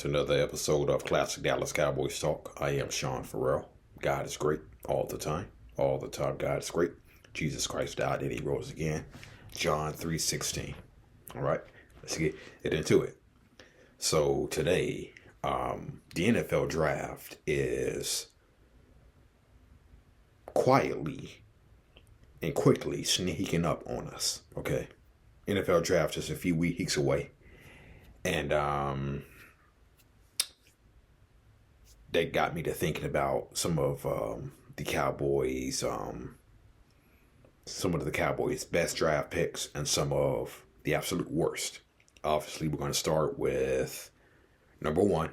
to another episode of Classic Dallas Cowboys Talk. I am Sean Farrell. God is great all the time. All the time, God is great. Jesus Christ died and he rose again. John 3:16. All right, let's get into it. So today, the NFL draft is quietly and quickly sneaking up on us. Okay, NFL draft is a few weeks away. And that got me to thinking about some of the Cowboys, some of the Cowboys' best draft picks and some of the absolute worst. Obviously, we're going to start with number one,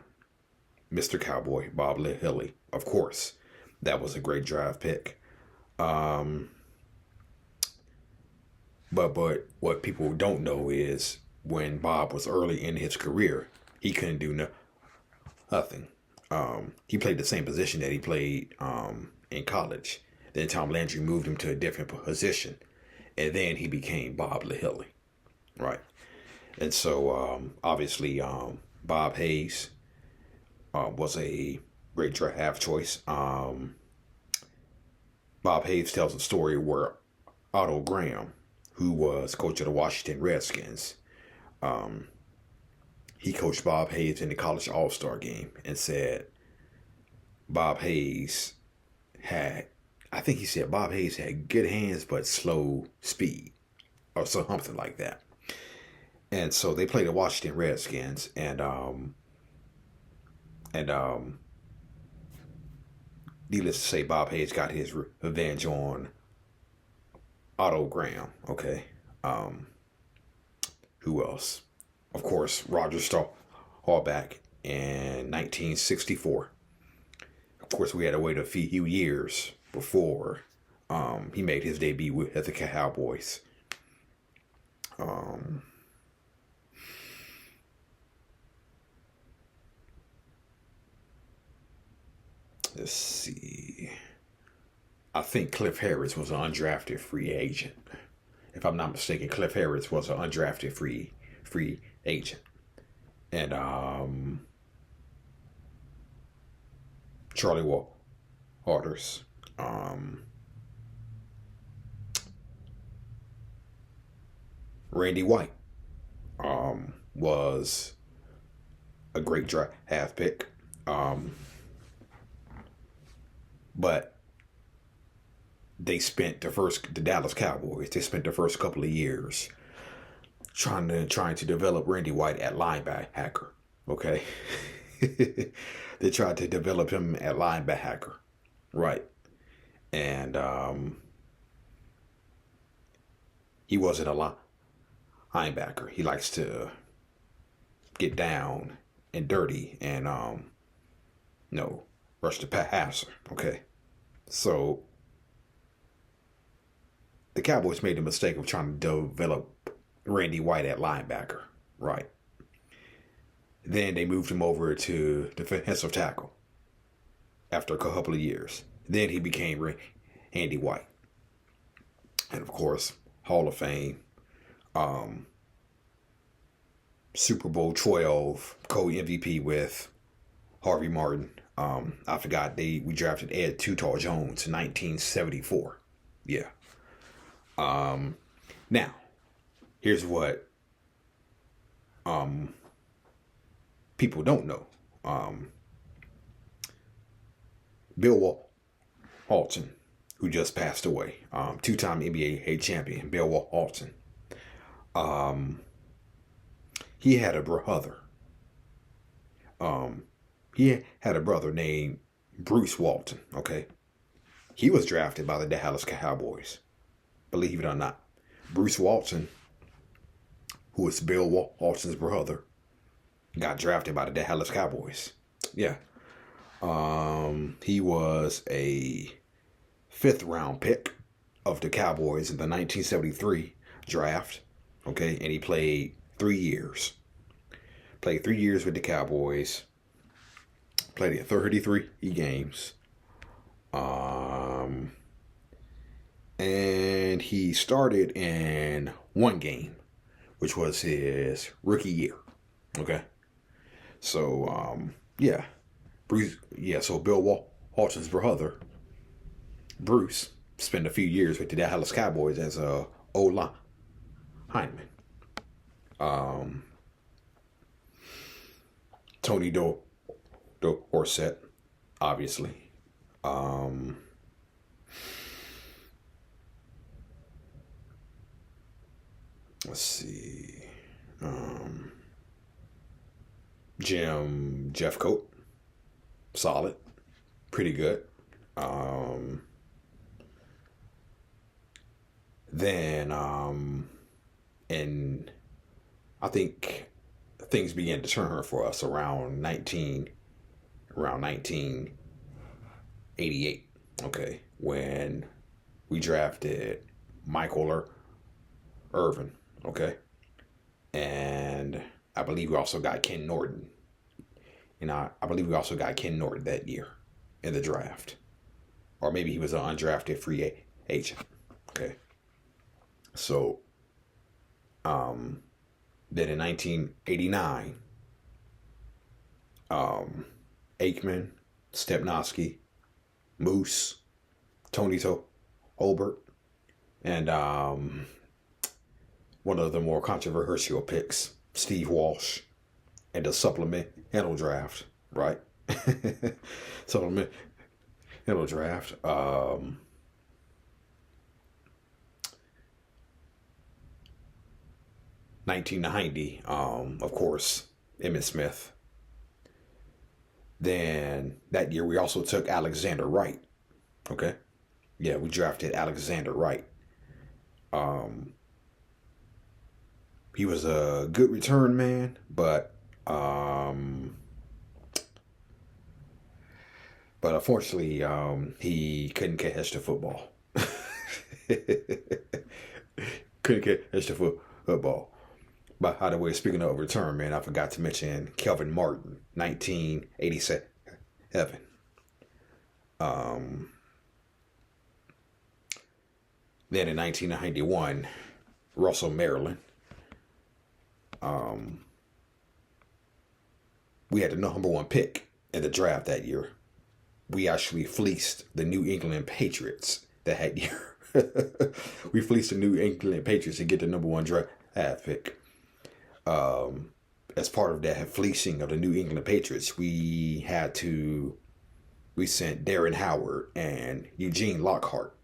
Mr. Cowboy, Bob Lilly. Of course, that was a great draft pick. But what people don't know is when Bob was early in his career, he couldn't do nothing. He played the same position that he played in college. Then Tom Landry moved him to a different position, and then he became Bob Lilly, right? And so obviously Bob Hayes was a great draft choice. Bob Hayes tells a story where Otto Graham, who was coach of the Washington Redskins, he coached Bob Hayes in the college all-star game and said Bob Hayes had good hands but slow speed or something like that. And so they played the Washington Redskins and needless to say, Bob Hayes got his revenge on Otto Graham. Okay. Who else? Of course, Roger Staubach in 1964. Of course, we had to wait a few years before he made his debut with the Cowboys. Let's see. I think Cliff Harris was an undrafted free agent. If I'm not mistaken, Cliff Harris was an undrafted free agent. And Charlie Waters. Randy White was a great draft pick. But they spent the Dallas Cowboys, they spent the first couple of years trying to develop Randy White at linebacker. Okay. They tried to develop him at linebacker. Right. And he wasn't a linebacker. He likes to get down and dirty and rush the passer. Okay. So the Cowboys made the mistake of trying to develop Randy White at linebacker, right? Then they moved him over to defensive tackle after a couple of years. Then he became Randy White. And of course, Hall of Fame, Super Bowl 12 co-MVP with Harvey Martin. I forgot we drafted Ed Too Tall Jones in 1974. Yeah. Now, here's what people don't know. Bill Walton, who just passed away, two-time NBA champion, Bill Walton. He had a brother. He had a brother named Bruce Walton. Okay, he was drafted by the Dallas Cowboys. Believe it or not, Bruce Walton, who is Bill Walton's brother, got drafted by the Dallas Cowboys. Yeah. He was a 5th round pick of the Cowboys in the 1973 draft. Okay. And he played 3 years. Played 3 years with the Cowboys. Played in 33 games. And he started in one game, which was his rookie year. Okay. So yeah, Bruce. Yeah, so Bill Walton's brother, Bruce, spent a few years with the Dallas Cowboys as a O lineman. Um, Tony Dorsett, obviously. Um, let's see. Jeff Coat, solid, pretty good. Um, then, and I think things began to turn for us around 1988. Okay, when we drafted Michael Irvin. Okay, and I believe we also got Ken Norton. And I believe we also got Ken Norton that year in the draft, or maybe he was an undrafted free agent. Okay, so then in 1989, Aikman, Stepnoski, Moose, Tony Holbert, and one of the more controversial picks, Steve Walsh, and the supplemental draft, right? Supplemental draft. 1990, of course, Emmitt Smith. Then that year we also took Alexander Wright. Okay, yeah, we drafted Alexander Wright. He was a good return man, but unfortunately, he couldn't catch the football. Couldn't catch the football. By the way, speaking of return, man, I forgot to mention Kelvin Martin, 1987. Then in 1991, Russell, Maryland. We had the number one pick in the draft that year. We actually fleeced the New England Patriots that year. We fleeced the New England Patriots to get the number one draft pick. As part of that fleecing of the New England Patriots, we sent Darren Howard and Eugene Lockhart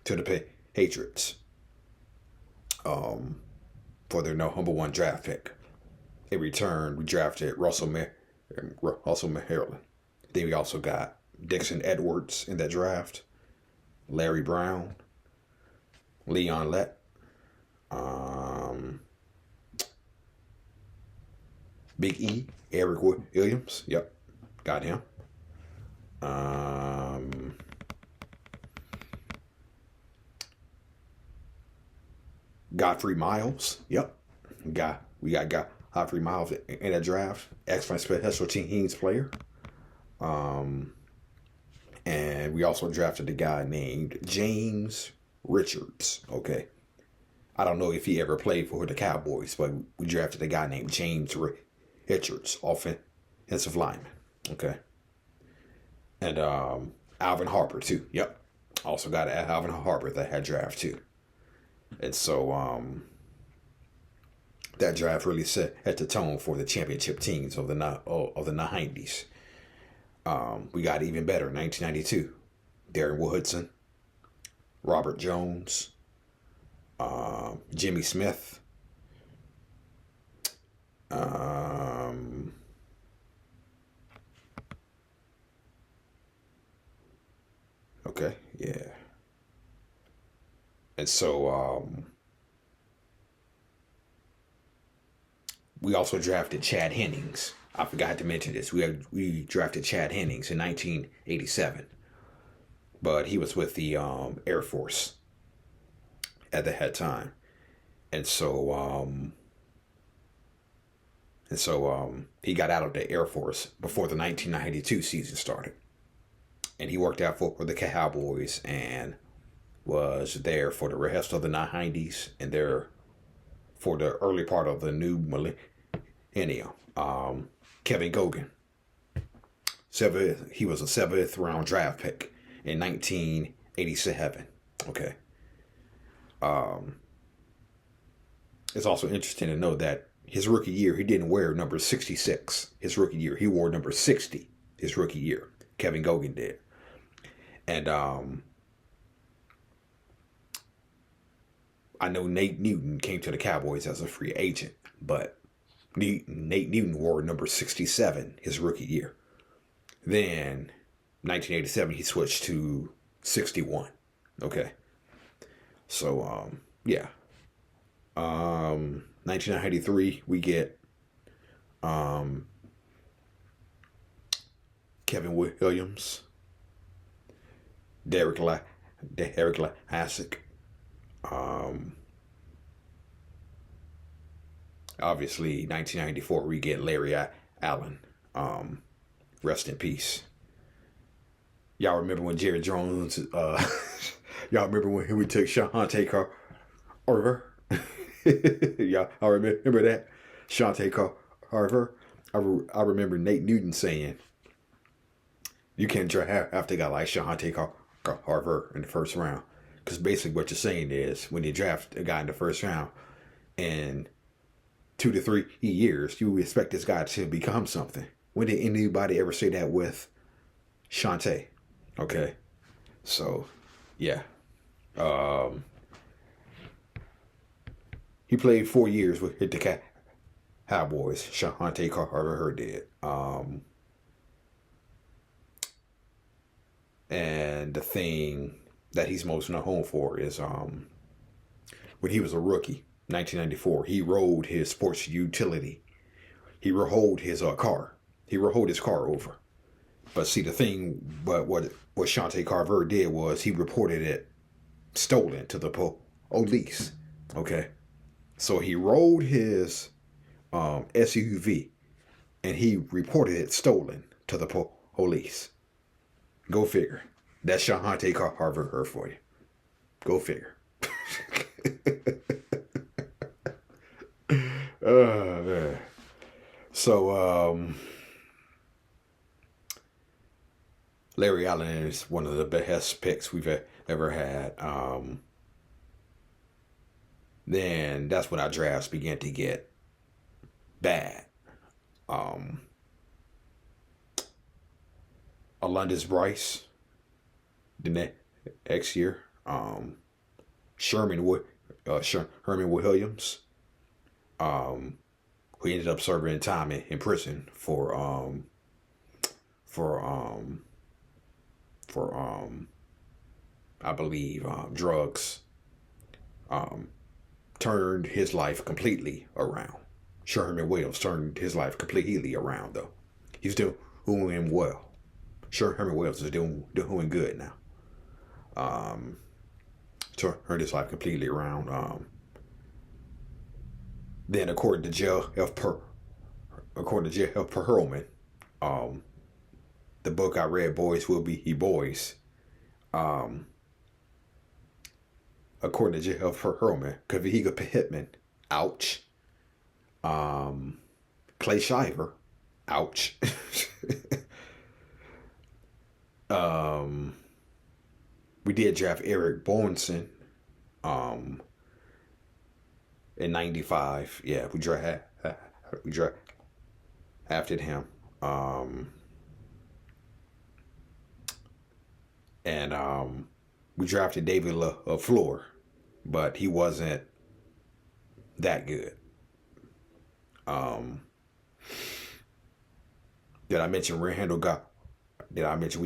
to the Patriots for their number one draft pick. In return, we drafted Russell Maryland. Then we also got Dixon Edwards in that draft, Larry Brown, Leon Lett, Big E, Eric Williams. Yep, got him. Godfrey Miles. Yep, we got Godfrey Miles in that draft. Excellent special teams player. And we also drafted a guy named James Richards. Okay, I don't know if he ever played for the Cowboys, but we drafted a guy named James Richards, offensive lineman. Okay. And Alvin Harper too. Yep. Also got Alvin Harper that had draft too. And so that draft really set the tone for the championship teams of the 90s. We got even better in 1992. Darren Woodson, Robert Jones, Jimmy Smith, okay, yeah. And so we also drafted Chad Hennings. I forgot to mention this. We drafted Chad Hennings in 1987, but he was with the Air Force at that time, and so he got out of the Air Force before the 1992 season started, and he worked out for the Cowboys and was there for the rest of the 90s and there for the early part of the new millennium. Kevin Gogan. He was a 7th round draft pick in 1987. Okay. It's also interesting to know that his rookie year, he didn't wear number 66. His rookie year, he wore number 60. His rookie year, Kevin Gogan did. And I know Nate Newton came to the Cowboys as a free agent, but Nate Newton wore number 67 his rookie year. Then 1987, he switched to 61. Okay. So, yeah. 1993, we get Kevin Williams, Derek Hassick. Obviously, 1994, we get Larry Allen. Rest in peace. Y'all remember when Jerry Jones, y'all remember when we took Shante Carver? Y'all remember that? Shante Carver. I remember Nate Newton saying, you can't draft a guy like Shante Carver in the first round. Because basically what you're saying is, when you draft a guy in the first round, in 2 to 3 years, you expect this guy to become something. When did anybody ever say that with Shante? Okay. So, yeah. He played 4 years with the Cowboys. Shante Carver did. And the thing that he's most known for is when he was a rookie, 1994, he rode his sports utility. He rode his car. He rode his car over. But see, the thing, but what Shante Carver did was he reported it stolen to the police. Okay. So he rode his SUV and he reported it stolen to the police. Go figure. That's Shante Carver for you. Go figure. Man. So, Larry Allen is one of the best picks we've ever had. Then that's when our drafts began to get bad. Alundis Bryce, the next year. Herman Williams, who ended up serving time in prison for I believe drugs. Turned his life completely around. Herman Williams turned his life completely around, though. He's doing well. Herman Williams is doing good now. Turned his life completely around. Then, according to J.F. Perlman, the book I read, Boys Will Be Boys. According to J.F. Perlman, Kaviga Pittman, ouch. Clay Shiver, ouch. We did draft Eric Bonson in 95. Yeah, we drafted him. And we drafted David LaFleur, but he wasn't that good. Did I mention we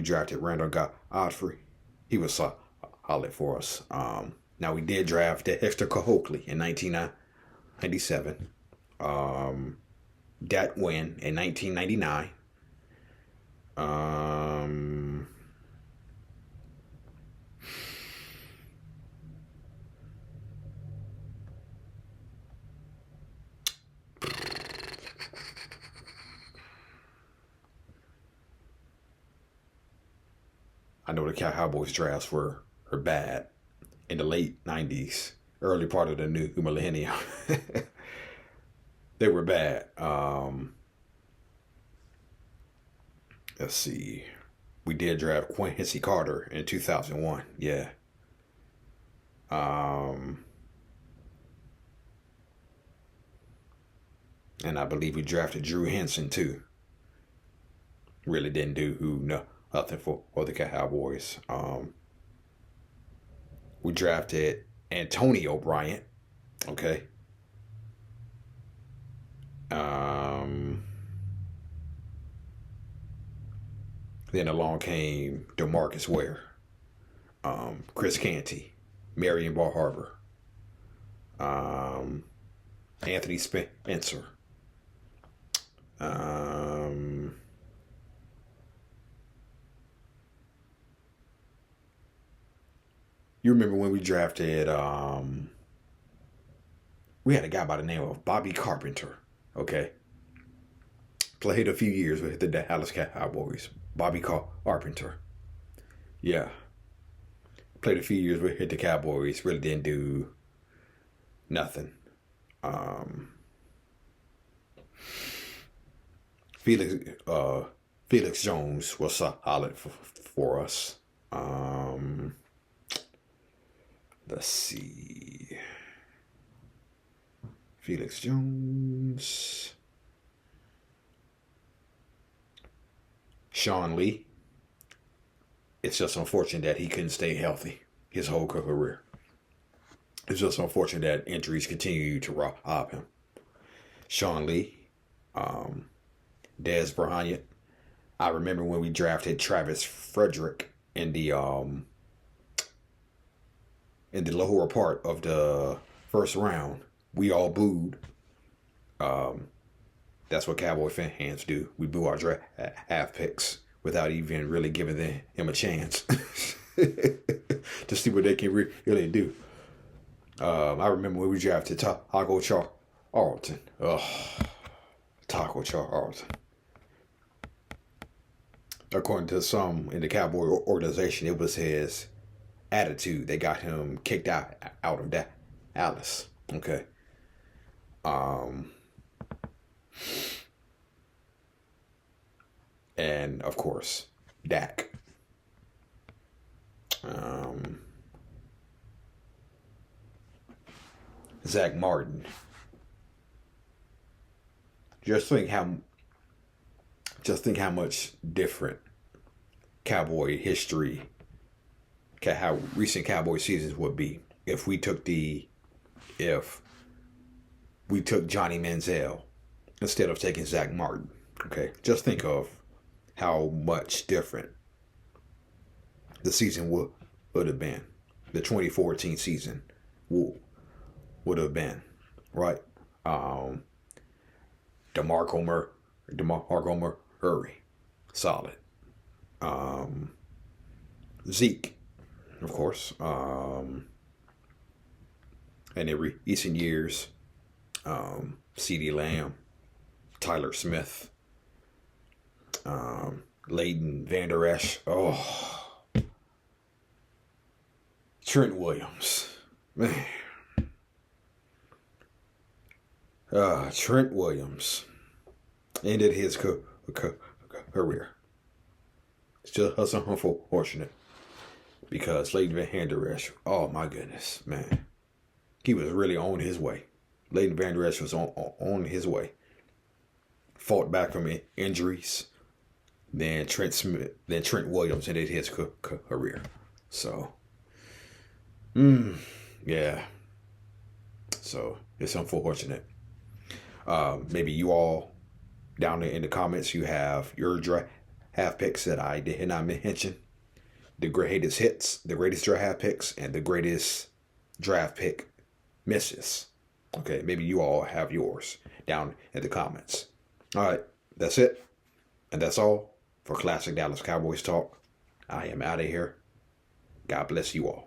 drafted Randall Godfrey? He was solid for us. Now we did draft Dexter Cahokley in 1997. Dat Win in 1999. I know the Cowboys drafts were bad in the late 90s, early part of the new millennium. They were bad. Let's see. We did draft Quincy Carter in 2001. Yeah. And I believe we drafted Drew Henson too. Really didn't do nothing for the Cowboys. We drafted Antonio Bryant. Okay. Then along came DeMarcus Ware, Chris Canty, Marion Bar Harbor, Anthony Spencer. You remember when we drafted, we had a guy by the name of Bobby Carpenter, okay? Played a few years with the Dallas Cowboys. Bobby Carpenter. Yeah. Played a few years with the Cowboys. Really didn't do nothing. Felix Jones was solid for us. Let's see. Felix Jones. Sean Lee. It's just unfortunate that he couldn't stay healthy his whole career. It's just unfortunate that injuries continue to rob him. Sean Lee. Dez Bryant. I remember when we drafted Travis Frederick in the lower part of the first round. We all booed. That's what Cowboy fans do. We boo our draft picks without even really giving him a chance to see what they can really do. I remember when we drafted Taco Charlton. Taco Charlton. According to some in the Cowboy organization, it was his attitude that got him kicked out of Dallas. Okay. And of course, Dak. Zach Martin. Just think how much different Cowboy history, how recent Cowboy seasons would be if we took Johnny Manziel instead of taking Zach Martin. Okay, just think of how much different the season would have been. The 2014 season would have been, right? DeMarco Murray, solid. Zeke, of course. And in recent years, CeeDee Lamb, Tyler Smith, Leighton Vander Esch. Trent Williams. Man. Trent Williams ended his career. It's just unfortunate because Leighton Vander Esch, oh my goodness, man. He was really on his way. Leighton Vander Esch was on his way. Fought back from injuries. Then Trent Williams ended his career. So, yeah. So it's unfortunate. Maybe you all down there in the comments, you have your draft picks that I did not mention. The greatest hits, the greatest draft picks, and the greatest draft pick misses. Okay, maybe you all have yours down in the comments. All right, that's it. And that's all for Classic Dallas Cowboys Talk. I am out of here. God bless you all.